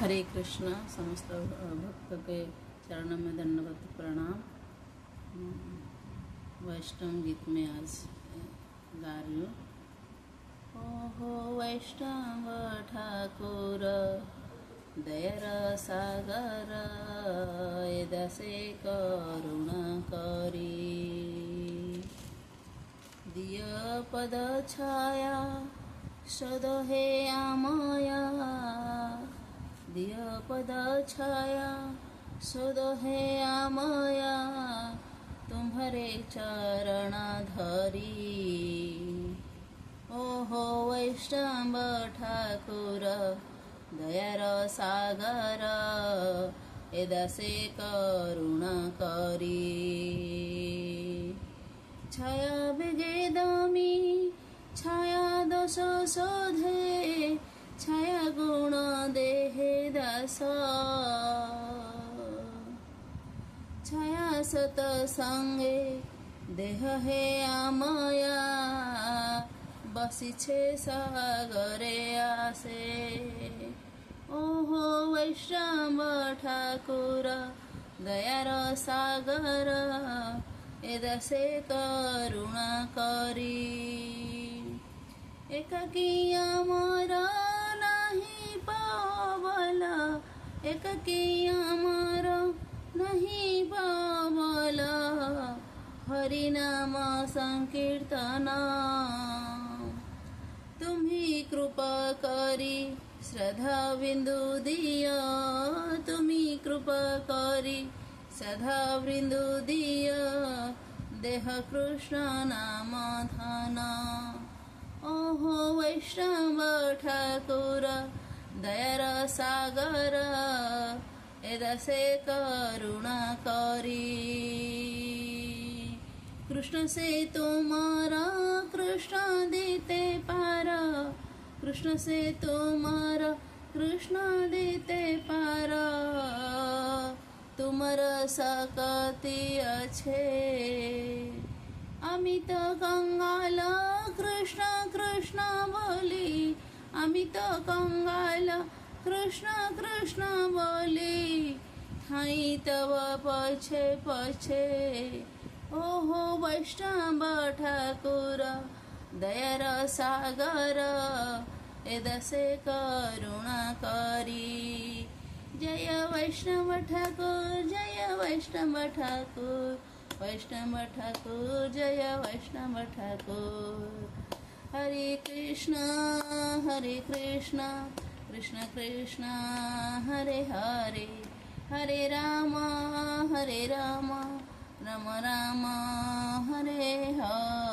हरे कृष्णा। समस्त भक्त के चरणों में दंडवत प्रणाम। वैष्णव गीत में आज गा रही हूँ। ओहो वैष्णव ठाकुर दयर सागर दसे करुणा करी दिय पद छाया सदो हे आमया दिय पद छाया सदो हे आमया तुम्हारे चरण धरी। ओहो वैष्णव ठाकुर दयार सागर एदसे करुणा करी छाया बेगे दमी छाया दोष शोधे छाया गुण देहे दास छाया सत संगे देह हे आमया बसिछे सागरे आसे। ओहो वैष्णव ठाकुर दयार सागर एदसे करुणा करी एकाकी आमर नहीं पावल एकाकी आमर नहीं पावल हरिनाम संकीर्तन तुम्ही कृपा करी श्रद्धा बिंदु दिया तुम्ही कृपा करी श्रद्धा बिंदु दिया देह कृष्ण नाम धन। ओहो वैष्णव ठाकुर दयार सागर एदसे करुणा करी कृष्ण से तुम्हारा कृष्ण देते पार कृष्ण से तुम्हारा कृष्ण देते पार तुमर सकती अच्छे अमित कंगाल कृष्ण कृष्ण बोली अमित कंगाल कृष्ण कृष्ण बोली थाई तव पछे पछे। ओहो वैष्णव ठाकुर दयार सागर एदसे करुणा करी। जय वैष्णव ठाकुर जय वैष्णव ठाकुर वैष्णव ठाकुर जय वैष्णव ठाकुर। हरे कृष्ण कृष्ण कृष्ण हरे हरे हरे राम राम राम हरे हरे।